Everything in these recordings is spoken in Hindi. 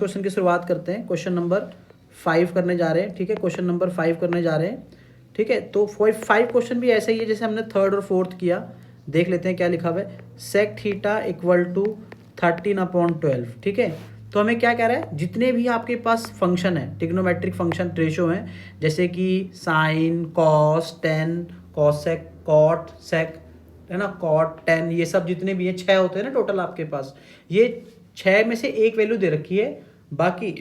क्वेश्चन की शुरुआत करते हैं। क्वेश्चन नंबर 5 करने जा रहे हैं, ठीक है। क्वेश्चन नंबर 5 करने जा रहे हैं, ठीक है। तो 5 क्वेश्चन भी ऐसे ही है जैसे हमने थर्ड और फोर्थ किया। देख लेते हैं क्या लिखा हुआ है। सेक थीटा इक्वल टू 13/12, ठीक है। तो हमें क्या कह रहा है, जितने भी आपके पास फंक्शन है, ट्रिग्नोमेट्रिक फंक्शन रेशो हैं, जैसे कि sine, cos, tan, cosec, cot, sec, है ना, कॉट, टेन, ये सब जितने भी है 6 होते हैं ना टोटल आपके पास। ये 6 में से एक वैल्यू दे रखी है, बाकी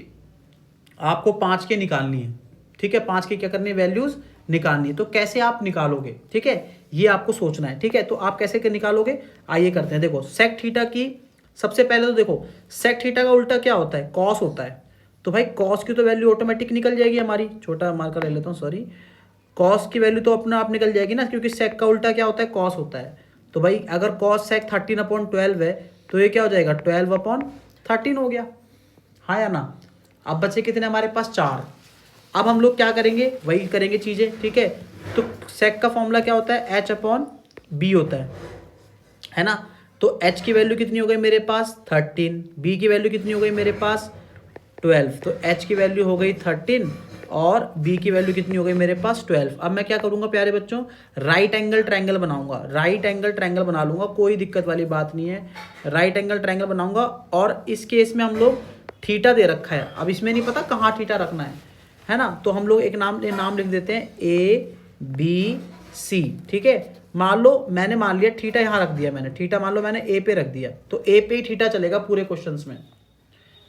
आपको 5 के निकालनी है, ठीक है। 5 की क्या करनी है, वैल्यूज निकालनी है। तो कैसे आप निकालोगे, ठीक है, ये आपको सोचना है, ठीक है। तो आप कैसे निकालोगे, आइए करते हैं। देखो सेक थीटा की सबसे पहले तो देखो, सेक थीटा का उल्टा क्या होता है, कॉस होता है। तो भाई कॉस की तो वैल्यू ऑटोमेटिक निकल जाएगी हमारी, छोटा मार्कर ले लेता हूँ, सॉरी। कॉस की वैल्यू तो अपने आप निकल जाएगी ना, क्योंकि सेक का उल्टा क्या होता है, कॉस होता है। तो भाई अगर कॉस सेक 13/12 है तो ये क्या हो जाएगा, 12/13 हो गया, हाँ या ना। अब बचे कितने हमारे पास, 4। अब हम लोग क्या करेंगे, वही करेंगे चीजें, ठीक है। तो सेक का फॉर्मूला क्या होता है, H/B होता है ना। तो H की वैल्यू कितनी हो गई मेरे पास, 13। B की वैल्यू कितनी हो गई मेरे पास, 12। तो H की वैल्यू हो गई 13 और B की वैल्यू कितनी हो गई मेरे पास, 12। अब मैं क्या करूंगा प्यारे बच्चों, राइट एंगल ट्रायंगल बनाऊंगा, राइट एंगल ट्रायंगल बना लूंगा, कोई दिक्कत वाली बात नहीं है। राइट एंगल ट्रायंगल बनाऊंगा और इस केस में हम लोग थीटा दे रखा है, अब इसमें नहीं पता कहाँ थीटा रखना है ना। तो हम लोग एक नाम लिख देते हैं ABC, ठीक है। मान लो मैंने मान लिया थीटा यहाँ रख दिया, मैंने थीटा मान लो मैंने A पे रख दिया, तो A पे ही थीटा चलेगा पूरे क्वेश्चंस में।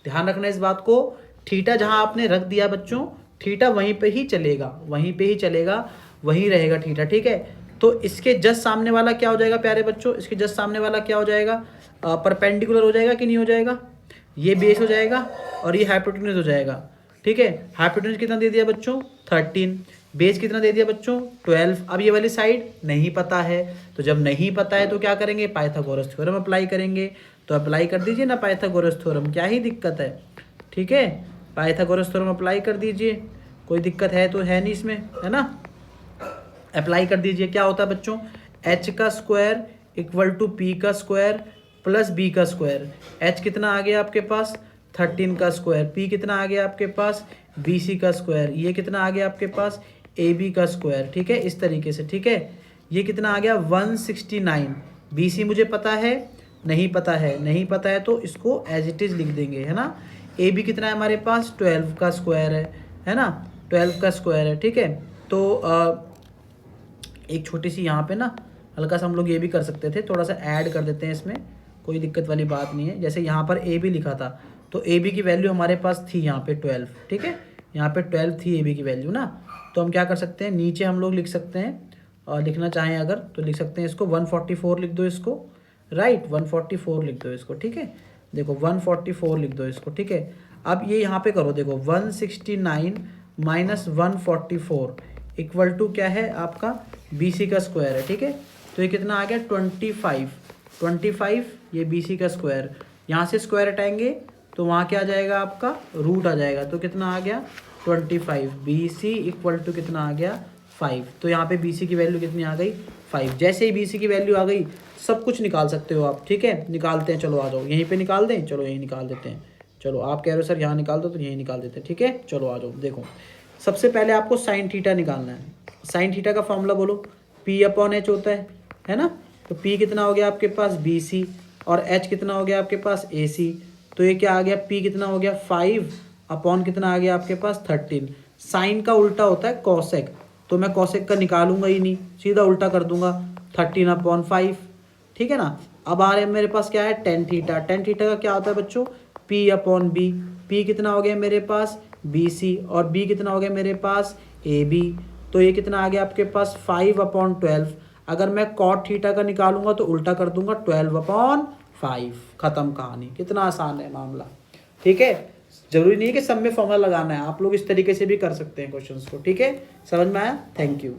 ध्यान रखना इस बात को, थीटा जहां आपने रख दिया बच्चों, थीटा वहीं पे ही चलेगा, वहीं पे ही चलेगा, वहीं रहेगा थीटा, ठीक है। तो इसके जस्ट सामने वाला क्या हो जाएगा प्यारे बच्चों, इसके जस्ट सामने वाला क्या हो जाएगा, परपेंडिकुलर हो जाएगा कि नहीं हो जाएगा, ये बेस हो जाएगा और ये हाइपोटेन्यूज हो जाएगा, ठीक है। हाइपोटेन्यूज कितना दे दिया बच्चों, 13। बेस कितना दे दिया बच्चों, 12। अब ये वाली साइड नहीं पता है, तो जब नहीं पता है तो क्या करेंगे, पाइथागोरस थ्योरम अप्लाई करेंगे। तो अप्लाई कर दीजिए ना पाइथागोरस थ्योरम, क्या ही दिक्कत है, ठीक है। पाइथागोरस थ्योरम अप्लाई कर दीजिए, कोई दिक्कत है तो है नहीं इसमें, है ना। अप्लाई कर दीजिए, क्या होता है बच्चों, h का स्क्वायर इक्वल टू p का स्क्वायर प्लस b का स्क्वायर। h कितना आ गया आपके पास, 13 का स्क्वायर, p कितना आ गया आपके पास, bc का स्क्वायर, ये कितना आ गया आपके पास, ab का स्क्वायर, ठीक है। इस तरीके से, ठीक है। ये कितना आ गया, 169। bc मुझे पता है, नहीं पता है, नहीं पता है तो इसको एज इट इज लिख देंगे, है ना। ab कितना है हमारे पास, 12 का स्क्वायर है ना, 12 का स्क्वायर है, ठीक है। तो एक छोटी सी यहाँ पे ना हल्का सा हम लोग ये भी कर सकते थे, थोड़ा सा ऐड कर देते हैं इसमें, कोई दिक्कत वाली बात नहीं है। जैसे यहाँ पर ए बी लिखा था, तो ए बी की वैल्यू हमारे पास थी यहाँ पे 12, ठीक है। यहाँ पे 12 थी ए बी की वैल्यू ना। तो हम क्या कर सकते हैं, नीचे हम लोग लिख सकते हैं, और लिखना चाहें अगर तो लिख सकते हैं इसको 144 लिख दो इसको, राइट, 144 लिख दो इसको, ठीक है। देखो 144 लिख दो इसको, ठीक है। अब ये यहाँ पे करो, देखो 169 माइनस 144 इक्वल टू क्या है आपका, BC का स्क्वायर है, ठीक है। तो ये कितना आ गया, 25 ये BC का स्क्वायर, यहाँ से स्क्वायर हटाएंगे तो वहाँ क्या आ जाएगा आपका, रूट आ जाएगा। तो कितना आ गया, 25। BC इक्वल टू कितना आ गया, 5। तो यहाँ पे BC की वैल्यू कितनी आ गई, 5। जैसे ही BC की वैल्यू आ गई सब कुछ निकाल सकते हो आप, ठीक है। निकालते हैं, चलो आ जाओ, यहीं पे निकाल दें, चलो यहीं निकाल देते हैं। चलो आप कह रहे हो सर यहाँ निकाल दो, तो यहीं निकाल देते हैं, ठीक है। चलो आ जाओ, देखो सबसे पहले आपको साइन थीटा निकालना है। साइन थीटा का फॉर्मूला बोलो, P/H होता है ना। तो P कितना हो गया आपके पास, BC, और H कितना हो गया आपके पास, AC। तो ये क्या आ गया, P कितना हो गया, 5 अपॉन कितना आ गया आपके पास, 13। साइन का उल्टा होता है कॉसेक, तो मैं कॉसेक का निकालूंगा ही नहीं, सीधा उल्टा कर दूंगा, 13/5, ठीक है ना। अब आ रहे मेरे पास क्या है, टेन थीटा। टेन थीटा का क्या होता है बच्चों, P/B। P कितना हो गया मेरे पास, BC, और B कितना हो गया मेरे पास, AB। तो ये कितना आ गया आपके पास, 5/12। अगर मैं कॉट थीटा का निकालूंगा तो उल्टा कर दूंगा, 12/5। खत्म कहानी, कितना आसान है मामला, ठीक है। जरूरी नहीं है कि सब में फॉर्मूला लगाना है, आप लोग इस तरीके से भी कर सकते हैं क्वेश्चंस को, ठीक है। समझ में आया, थैंक यू।